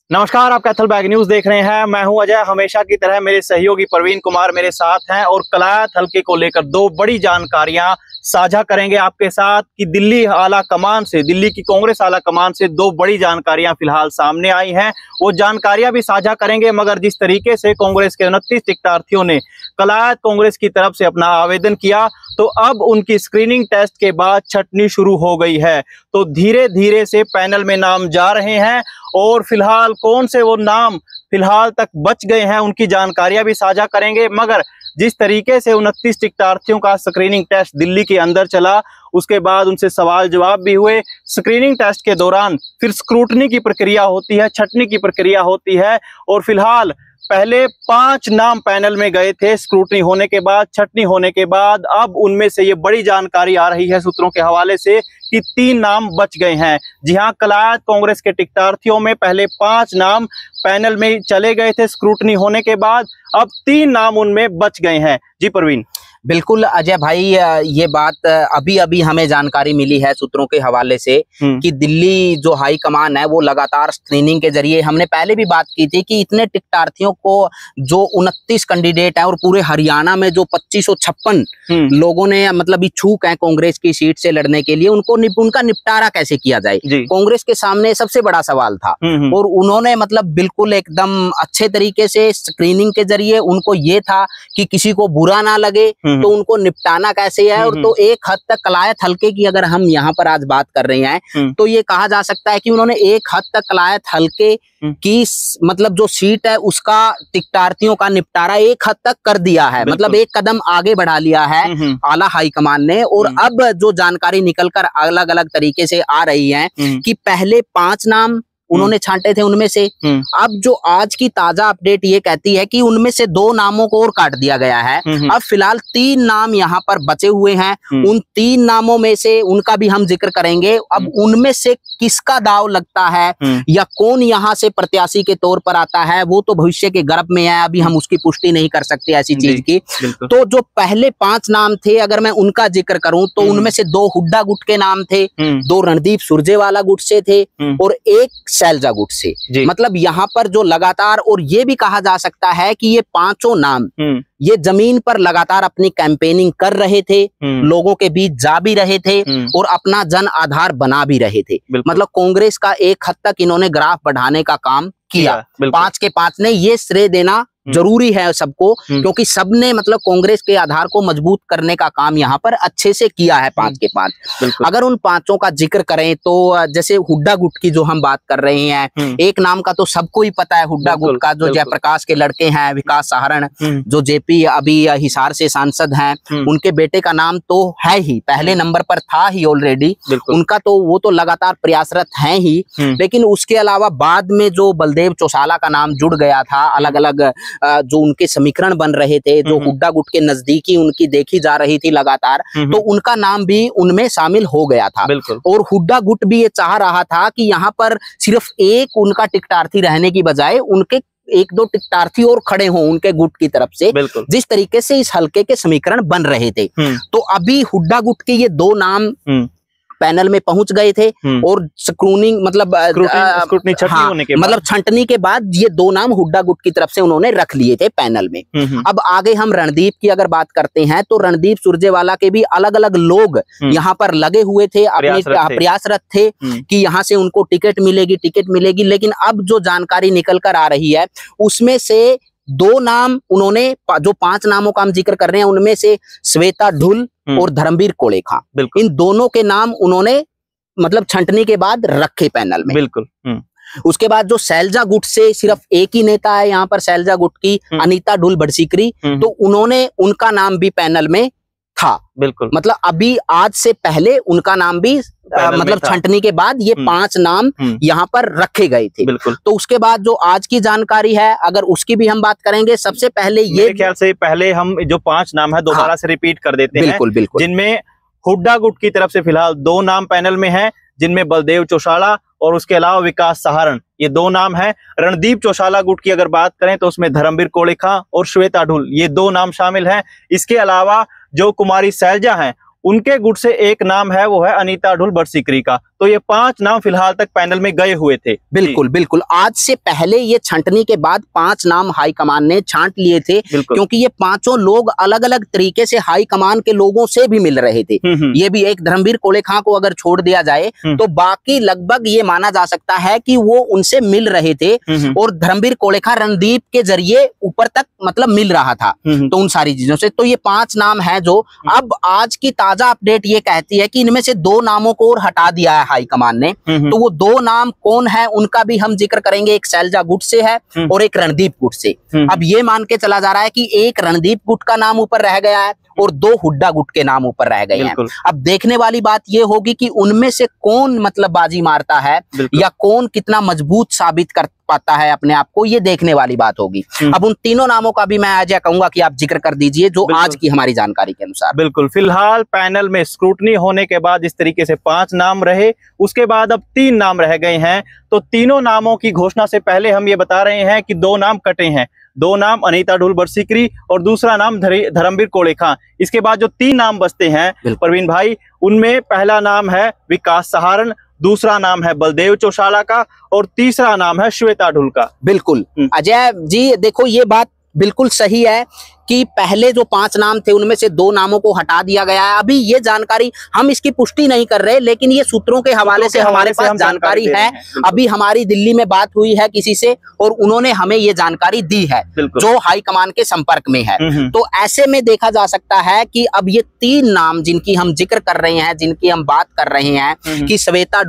नमस्कार, आप Kaithal bag news देख रहे हैं। मैं हूं अजय। हमेशा की तरह मेरे सहयोगी प्रवीण कुमार मेरे साथ हैं और कलायत हलके को लेकर दो बड़ी जानकारियां साझा करेंगे आपके साथ कि दिल्ली की कांग्रेस आला कमान से दो बड़ी जानकारियां फिलहाल सामने आई हैं। वो जानकारियां भी साझा करेंगे, मगर जिस तरीके से कांग्रेस के 29 टिकटार्थियों ने कलायत कांग्रेस की तरफ से अपना आवेदन किया, तो अब उनकी स्क्रीनिंग टेस्ट के बाद छटनी शुरू हो गई है। तो धीरे धीरे से पैनल में नाम जा रहे हैं और फिलहाल कौन से वो नाम फिलहाल तक बच गए हैं उनकी जानकारियां भी साझा करेंगे। मगर जिस तरीके से 29 टिकटार्थियों का स्क्रीनिंग टेस्ट दिल्ली के अंदर चला, उसके बाद उनसे सवाल जवाब भी हुए। स्क्रीनिंग टेस्ट के दौरान फिर स्क्रूटनी की प्रक्रिया होती है, छटनी की प्रक्रिया होती है और फिलहाल पहले 5 नाम पैनल में गए थे। स्क्रूटनी होने के बाद, छटनी होने के बाद अब उनमें से ये बड़ी जानकारी आ रही है सूत्रों के हवाले से कि 3 नाम बच गए हैं। जी हां, कलायत कांग्रेस के टिकटार्थियों में पहले 5 नाम पैनल में चले गए थे स्क्रूटनी होने के बाद, अब 3 नाम उनमें बच गए हैं। जी प्रवीण। बिल्कुल अजय भाई, ये बात अभी अभी हमें जानकारी मिली है सूत्रों के हवाले से कि दिल्ली जो हाई कमान है वो लगातार स्क्रीनिंग के जरिए, हमने पहले भी बात की थी कि इतने टिकटार्थियों को, जो 29 कैंडिडेट हैं और पूरे हरियाणा में जो 2556 लोगों ने मतलब इच्छुक हैं कांग्रेस की सीट से लड़ने के लिए, उनका निपटारा कैसे किया जाए, कांग्रेस के सामने सबसे बड़ा सवाल था। और उन्होंने मतलब बिल्कुल एकदम अच्छे तरीके से स्क्रीनिंग के जरिए, उनको ये था कि किसी को बुरा ना लगे तो उनको निपटाना कैसे है। और तो एक हद तक कलायत हलके की अगर हम यहाँ पर आज बात कर रहे हैं तो ये कहा जा सकता है कि उन्होंने एक हद तक कलायत हलके की मतलब जो सीट है उसका टिकटार्थियों का निपटारा एक हद तक कर दिया है, मतलब एक कदम आगे बढ़ा लिया है आला हाईकमान ने। और अब जो जानकारी निकलकर अलग अलग तरीके से आ रही है कि पहले 5 नाम उन्होंने छांटे थे, उनमें से अब जो आज की ताजा अपडेट ये कहती है कि उनमें से 2 नामों को और काट दिया गया है। अब फिलहाल 3 नाम यहाँ पर बचे हुए हैं। उन 3 नामों में से उनका भी हम जिक्र करेंगे। अब उनमें से किसका दाव लगता है या कौन यहाँ से प्रत्याशी के तौर पर आता है, वो तो भविष्य के गर्भ में है, अभी हम उसकी पुष्टि नहीं कर सकते ऐसी चीज की। तो जो पहले 5 नाम थे, अगर मैं उनका जिक्र करूं तो उनमें से 2 हुड्डा गुट के नाम थे, 2 रणदीप सुरजेवाला गुट से थे और 1 सैलजा गुट से। मतलब यहाँ पर जो लगातार, और ये भी कहा जा सकता है कि ये 5 नाम ये जमीन पर लगातार अपनी कैंपेनिंग कर रहे थे, लोगों के बीच जा भी रहे थे और अपना जन आधार बना भी रहे थे। मतलब कांग्रेस का एक हद तक इन्होंने ग्राफ बढ़ाने का काम किया। 5 के 5 ने ये श्रेय देना जरूरी है सबको, क्योंकि सबने मतलब कांग्रेस के आधार को मजबूत करने का काम यहाँ पर अच्छे से किया है 5 के 5। अगर उन 5 का जिक्र करें तो जैसे हुड्डा गुट की जो हम बात कर रहे हैं, एक नाम का तो सबको ही पता है, हुड्डा गुट का जो जयप्रकाश के लड़के हैं विकास सहारण, जो जेपी अभी हिसार से सांसद हैं, उनके बेटे का नाम तो है ही, पहले नंबर पर था ही ऑलरेडी उनका, तो वो तो लगातार प्रयासरत हैं ही। लेकिन उसके अलावा बाद में जो बलदेव चौसाला का नाम जुड़ गया था, अलग अलग जो उनके समीकरण बन रहे थे, जो हुड्डा गुट के नजदीकी उनकी देखी जा रही थी लगातार, तो उनका नाम भी उनमें शामिल हो गया था। और हुड्डा गुट भी ये चाह रहा था कि यहाँ पर सिर्फ एक उनका टिकटार्थी रहने की बजाय उनके 1-2 टिकटार्थी और खड़े हों उनके गुट की तरफ से, जिस तरीके से इस हलके के समीकरण बन रहे थे। तो अभी हुड्डा गुट के ये 2 नाम पैनल में पहुंच गए थे और स्क्रूनिंग मतलब छंटनी के बाद ये 2 नाम हुड्डा गुट की तरफ से उन्होंने रख लिए थे पैनल में। अब आगे हम रणदीप की अगर बात करते हैं तो रणदीप सुरजेवाला के भी अलग अलग लोग यहाँ पर लगे हुए थे, अपने प्रयासरत थे कि यहाँ से उनको टिकट मिलेगी। लेकिन अब जो जानकारी निकल कर आ रही है उसमें से 2 नाम उन्होंने, जो 5 नामों का हम जिक्र कर रहे हैं उनमें से श्वेता ढुल और धर्मवीर कोलेखा, इन दोनों के नाम उन्होंने मतलब छंटनी के बाद रखे पैनल में। उसके बाद जो सैलजा गुट से सिर्फ एक ही नेता है यहाँ पर, सैलजा गुट की अनीता ढुल बड़सिकरी, तो उन्होंने, उनका नाम भी पैनल में था। मतलब अभी आज से पहले उनका नाम भी मतलब छंटनी के बाद ये 5 नाम यहाँ पर रखे गए थे। तो उसके बाद जो आज की जानकारी है, अगर उसकी भी हम बात करेंगे, सबसे पहले ये ख्याल से पहले हम जो 5 नाम है दोबारा से रिपीट कर देते हैं, जिनमें हुड्डा गुट की तरफ से फिलहाल 2 नाम पैनल में हैं, जिनमें बलदेव चौसाला और उसके अलावा विकास सहारण, ये 2 नाम हैं। रणदीप चौसाला गुट की अगर बात करें तो उसमें धर्मवीर कोलेखा और श्वेता ढुल, ये 2 नाम शामिल हैं। इसके अलावा जो कुमारी सैलजा हैं उनके गुट से एक नाम है, वो है अनीता ढुल बड़सिकरी का। तो ये 5 नाम फिलहाल तक पैनल में गए हुए थे। बिल्कुल बिल्कुल, आज से पहले ये छंटनी के बाद 5 नाम हाईकमान ने छांट लिए थे, क्योंकि ये पांचों लोग अलग अलग तरीके से हाईकमान के लोगों से भी मिल रहे थे। ये भी एक धर्मवीर कोलेखां को अगर छोड़ दिया जाए तो बाकी लगभग ये माना जा सकता है कि वो उनसे मिल रहे थे, और धर्मवीर कोलेखां रणदीप के जरिए ऊपर तक मतलब मिल रहा था। तो उन सारी चीजों से तो ये 5 नाम है जो अब आज की ताजा अपडेट ये कहती है कि इनमें से 2 नामों को और हटा दिया है हाईकमान ने। तो वो 2 नाम कौन है उनका भी हम जिक्र करेंगे। एक शैलजा गुट से है और एक रणदीप गुट से। अब ये मान के चला जा रहा है कि एक रणदीप गुट का नाम ऊपर रह गया है और 2 हुड्डा गुट के नाम ऊपर रह गए हैं। अब देखने वाली बात ये होगी कि उनमें से कौन मतलब बाजी मारता है या कौन कितना मजबूत साबित कर पाता है अपने आप को, ये देखने वाली बात होगी। अब उन तीनों नामों का भी मैं आज कहूंगा कि आप जिक्र कर दीजिए जो आज की हमारी जानकारी के अनुसार। बिल्कुल, फिलहाल पैनल में स्क्रूटनी होने के बाद इस तरीके से 5 नाम रहे, उसके बाद अब 3 नाम रह गए हैं। तो तीनों नामों की घोषणा से पहले हम ये बता रहे हैं कि 2 नाम कटे हैं। 2 नाम अनीता ढुलबर सीकरी और दूसरा नाम धर्मवीर कोलेखां। इसके बाद जो 3 नाम बचते हैं प्रवीण भाई, उनमें पहला नाम है विकास सहारण, दूसरा नाम है बलदेव चौसाला का और तीसरा नाम है श्वेता ढुल का। बिल्कुल अजय जी, देखो ये बात बिल्कुल सही है कि पहले जो 5 नाम थे उनमें से 2 नामों को हटा दिया गया है। अभी ये जानकारी हम इसकी पुष्टि नहीं कर रहे, लेकिन ये सूत्रों के हवाले से हमारे पास जानकारी है। अभी हमारी दिल्ली में बात हुई है किसी से और उन्होंने हमें ये जानकारी दी है जो हाईकमान के संपर्क में है। तो ऐसे में देखा जा सकता है कि अब ये 3 नाम जिनकी हम जिक्र कर रहे हैं, जिनकी हम बात कर रहे हैं कि श्वेता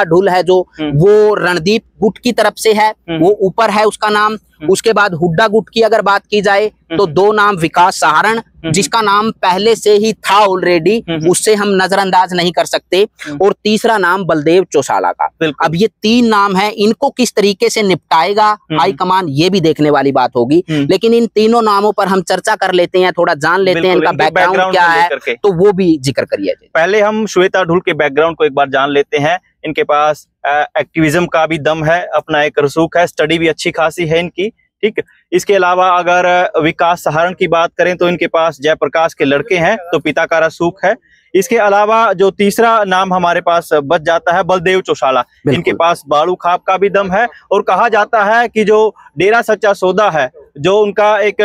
ढुल है जो वो रणदीप गुट की तरफ से है, वो ऊपर है उसका नाम। उसके बाद हुड्डा गुट की अगर बात की जाए तो 2 नाम विकास सहारण, जिसका नाम पहले से ही था ऑलरेडी, उससे हम नजरअंदाज नहीं कर सकते, और तीसरा नाम बलदेव चौसाला का। अब ये 3 नाम है, इनको किस तरीके से निपटाएगा हाईकमान ये भी देखने वाली बात होगी। लेकिन इन तीनों नामों पर हम चर्चा कर लेते हैं, थोड़ा जान लेते हैं इनका बैकग्राउंड क्या है, तो वो भी जिक्र करिए। पहले हम श्वेता ढुल के बैकग्राउंड को एक बार जान लेते हैं। इनके पास एक्टिविज्म का भी दम है, अपना एक रसूख है, स्टडी भी अच्छी खासी है इनकी, ठीक। इसके अलावा अगर विकास सहारण की बात करें तो इनके पास जयप्रकाश के लड़के हैं, तो पिता का रसूख है। इसके अलावा जो तीसरा नाम हमारे पास बच जाता है बलदेव चौसाला, इनके पास बाड़ू खाप का भी दम है, और कहा जाता है कि जो डेरा सच्चा सौदा है, जो उनका एक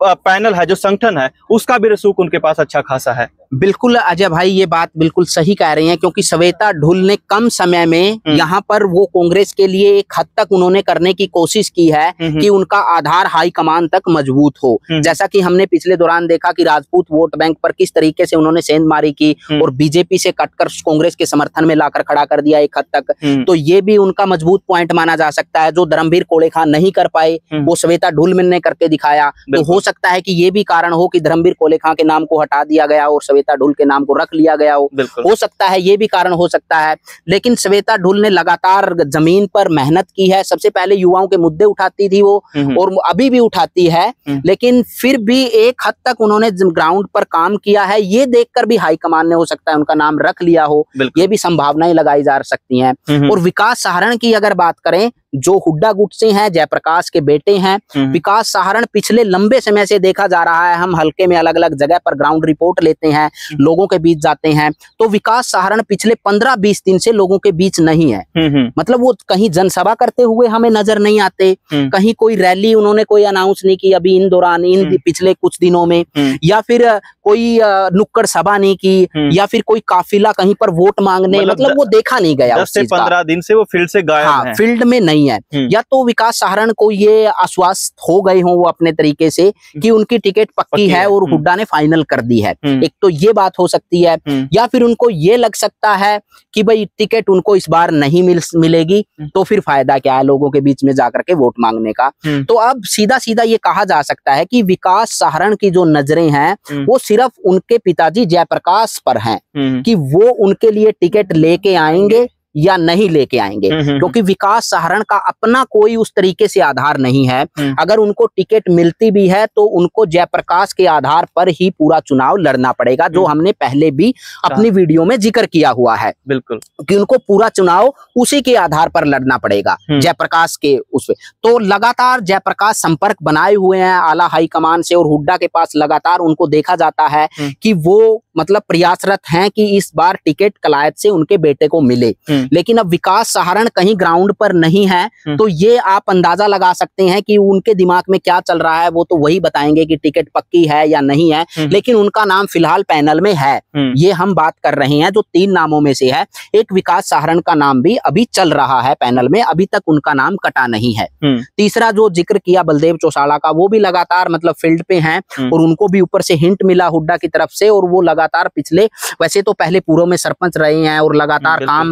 पैनल है, जो संगठन है, उसका भी रसूख उनके पास अच्छा खासा है। बिल्कुल अजय भाई, ये बात बिल्कुल सही कह रहे हैं, क्योंकि श्वेता ढुल ने कम समय में यहाँ पर वो कांग्रेस के लिए एक हद तक उन्होंने करने की कोशिश की है कि उनका आधार हाईकमान तक मजबूत हो। जैसा कि हमने पिछले दौरान देखा कि राजपूत वोट बैंक पर किस तरीके से उन्होंने सेंधमारी की और बीजेपी से कटकर कांग्रेस के समर्थन में लाकर खड़ा कर दिया एक हद तक। तो ये भी उनका मजबूत पॉइंट माना जा सकता है, जो धर्मवीर कोलेखां नहीं कर पाए वो श्वेता ढुल ने करके दिखाया। तो हो सकता है कि ये भी कारण हो कि धर्मवीर कोलेखां के नाम को हटा दिया गया और श्वेता ढुल के नाम को रख लिया गया हो सकता है, ये भी कारण हो सकता है। लेकिन श्वेता ढुल ने लगातार जमीन पर मेहनत की है। सबसे पहले युवाओं के मुद्दे उठाती थी वो, और अभी भी उठाती है, लेकिन फिर भी एक हद तक उन्होंने ग्राउंड पर काम किया है। ये देखकर भी हाईकमान ने हो सकता है उनका नाम रख लिया हो, ये भी संभावनाएं लगाई जा सकती हैं। और विकास सहारण की अगर बात करें, जो हुड्डा गुट से हैं, जयप्रकाश के बेटे हैं। विकास सहारण पिछले लंबे समय से देखा जा रहा है, हम हल्के में अलग अलग जगह पर ग्राउंड रिपोर्ट लेते हैं, लोगों के बीच जाते हैं, तो विकास सहारण पिछले 15-20 दिन से लोगों के बीच नहीं है। मतलब वो कहीं जनसभा करते हुए हमें नजर नहीं आते, कहीं कोई रैली उन्होंने कोई अनाउंस नहीं की अभी इन दौरान, इन पिछले कुछ दिनों में, या फिर कोई नुक्कड़ सभा नहीं की, या फिर कोई काफिला कहीं पर वोट मांगने, मतलब वो देखा नहीं गया। 10 से 15 दिन से वो फील्ड से गायब हैं। फील्ड में नहीं है। या तो विकास सहारण को ये आश्वस्त हो गए हों वो अपने तरीके से कि उनकी टिकट पक्की है और हुड्डा ने फाइनल कर दी है, एक तो ये बात हो सकती है। या फिर उनको ये लग सकता है कि भाई टिकट उनको इस बार नहीं मिलेगी, तो फिर फायदा क्या है लोगों के बीच में जाकर के वोट मांगने का। तो अब सीधा सीधा ये कहा जा सकता है कि विकास सहारण की जो नजरें हैं वो सिर्फ उनके पिताजी जयप्रकाश पर हैं कि वो उनके लिए टिकट लेके आएंगे या नहीं लेके आएंगे, क्योंकि विकास सहारण का अपना कोई उस तरीके से आधार नहीं है। अगर उनको टिकट मिलती भी है तो उनको जयप्रकाश के आधार पर ही पूरा चुनाव लड़ना पड़ेगा, जो हमने पहले भी अपनी वीडियो में जिक्र किया हुआ है। बिल्कुल, कि उनको पूरा चुनाव उसी के आधार पर लड़ना पड़ेगा, जयप्रकाश के उसपे। तो लगातार जयप्रकाश संपर्क बनाए हुए हैं आला हाईकमान से, और हुड्डा के पास लगातार उनको देखा जाता है कि वो मतलब प्रयासरत हैं कि इस बार टिकट कलायत से उनके बेटे को मिले। लेकिन अब विकास सहारण कहीं ग्राउंड पर नहीं है, तो ये आप अंदाजा लगा सकते हैं कि उनके दिमाग में क्या चल रहा है। वो तो वही बताएंगे कि टिकट पक्की है या नहीं है, लेकिन उनका नाम फिलहाल पैनल में है। ये हम बात कर रहे हैं जो 3 नामों में से है। एक विकास सहारण का नाम भी अभी चल रहा है पैनल में, अभी तक उनका नाम कटा नहीं है। तीसरा जो जिक्र किया बलदेव चौसाला का, वो भी लगातार मतलब फील्ड पे हैं, और उनको भी ऊपर से हिंट मिला हुड्डा की तरफ से, और वो लगातार पिछले, वैसे तो पहले पूर्व में सरपंच रहे हैं और लगातार काम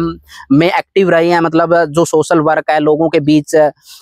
में एक्टिव रहे हैं। मतलब जो सोशल वर्क है, लोगों के बीच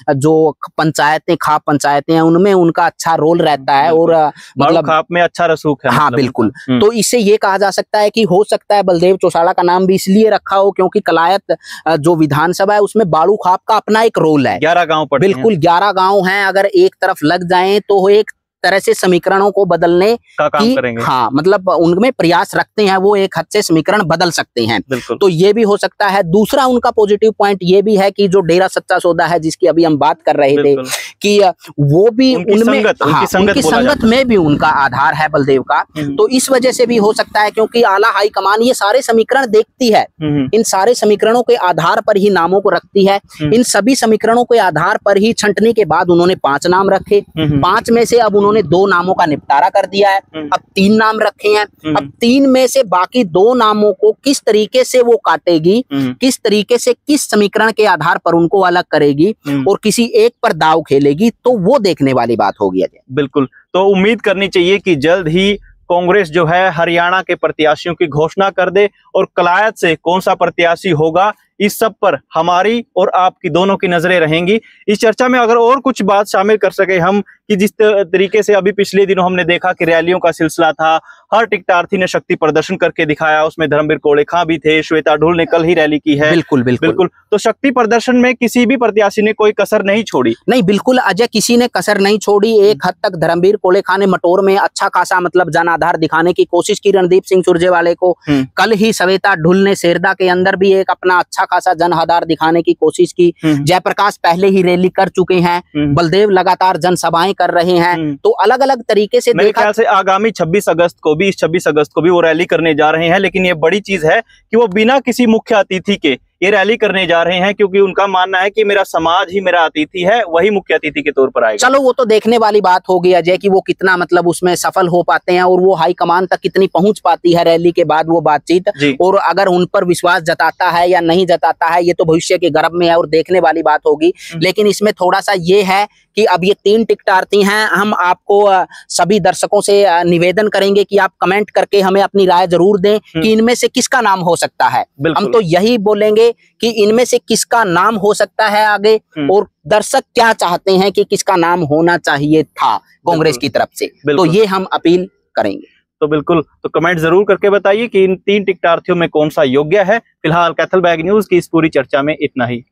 जो पंचायतें, खाप पंचायतें हैं, उनमें उनका अच्छा रोल रहता है, और मतलब खाप में अच्छा रसूख है। हाँ मतलब बिल्कुल। तो इससे ये कहा जा सकता है कि हो सकता है बलदेव चौसाला का नाम भी इसलिए रखा हो क्योंकि कलायत जो विधानसभा है उसमें बाड़ू खाप का अपना एक रोल है। 11 गांव पड़ते हैं। बिल्कुल 11 गांव हैं, अगर एक तरफ लग जाएं तो एक तरह से समीकरणों को बदलने का काम करेंगे। हाँ, मतलब उनमें प्रयास रखते हैं, वो एक हद से समीकरण बदल सकते हैं। तो ये भी हो सकता है। दूसरा उनका पॉजिटिव पॉइंट ये भी है कि जो डेरा सच्चा सौदा है, जिसकी अभी हम बात कर रहे थे, कि वो भी उनमें उनकी संगत में भी उनका आधार है बलदेव का। तो इस वजह से भी हो सकता है, क्योंकि आला हाईकमान ये सारे समीकरण देखती है, इन सारे समीकरणों के आधार पर ही नामों को रखती है। इन सभी समीकरणों के आधार पर ही छंटने के बाद उन्होंने 5 नाम रखे। 5 में से अब उन्होंने 2 नामों का निपटारा कर दिया है, अब 3 नाम रखे हैं। अब 3 में से बाकी 2 नामों को किस तरीके से वो काटेगी, किस तरीके से, किस समीकरण के आधार पर उनको अलग करेगी और किसी एक पर दाव खेलेगी, तो वो देखने वाली बात होगी। बिल्कुल, तो उम्मीद करनी चाहिए कि जल्द ही कांग्रेस जो है हरियाणा के प्रत्याशियों की घोषणा कर दे, और कलायत से कौन सा प्रत्याशी होगा इस सब पर हमारी और आपकी दोनों की नजरें रहेंगी। इस चर्चा में अगर और कुछ बात शामिल कर सके हम, कि जिस तरीके से अभी पिछले दिनों हमने देखा कि रैलियों का सिलसिला था, हर टिकटार्थी ने शक्ति प्रदर्शन करके दिखाया, उसमें धर्मवीर कोलेखा भी थे, श्वेता ढुल ने कल ही रैली की है। बिल्कुल बिल्कुल बिल्कुल। तो शक्ति प्रदर्शन में किसी भी प्रत्याशी ने कोई कसर नहीं छोड़ी। नहीं, बिल्कुल अजय, किसी ने कसर नहीं छोड़ी। एक हद तक धर्मवीर कोलेखा ने मटोर में अच्छा खासा मतलब जन आधार दिखाने की कोशिश की रणदीप सिंह सुरजेवाले को। कल ही श्वेता ढुल ने सेरदा के अंदर भी एक अपना अच्छा खासा जन आधार दिखाने की कोशिश की। जयप्रकाश पहले ही रैली कर चुके हैं, बलदेव लगातार जनसभाएं कर रहे हैं। तो अलग अलग तरीके से मेरे ख्याल से आगामी 26 अगस्त को भी, इस 26 अगस्त को भी वो रैली करने जा रहे हैं। लेकिन ये बड़ी चीज है कि वो बिना किसी मुख्य अतिथि के ये रैली करने जा रहे हैं, क्योंकि उनका मानना है कि मेरा समाज ही मेरा अतिथि है, वही मुख्य अतिथि के तौर पर आएगा। चलो वो तो देखने वाली बात होगी अजय, कि वो कितना मतलब उसमें सफल हो पाते हैं, और वो हाईकमान तक कितनी पहुंच पाती है रैली के बाद वो बातचीत, और अगर उन पर विश्वास जताता है या नहीं जताता है, ये तो भविष्य के गर्भ में है और देखने वाली बात होगी। लेकिन इसमें थोड़ा सा ये है कि अब ये 3 टिकटार्थी हैं। हम आपको सभी दर्शकों से निवेदन करेंगे कि आप कमेंट करके हमें अपनी राय जरूर दें कि इनमें से किसका नाम हो सकता है। हम तो यही बोलेंगे कि इनमें से किसका नाम हो सकता है आगे, और दर्शक क्या चाहते हैं कि किसका नाम होना चाहिए था कांग्रेस की तरफ से, तो ये हम अपील करेंगे। तो बिल्कुल, तो कमेंट जरूर करके बताइए कि इन 3 टिकटार्थियों में कौन सा योग्य है। फिलहाल कैथल बैग न्यूज की इस पूरी चर्चा में इतना ही।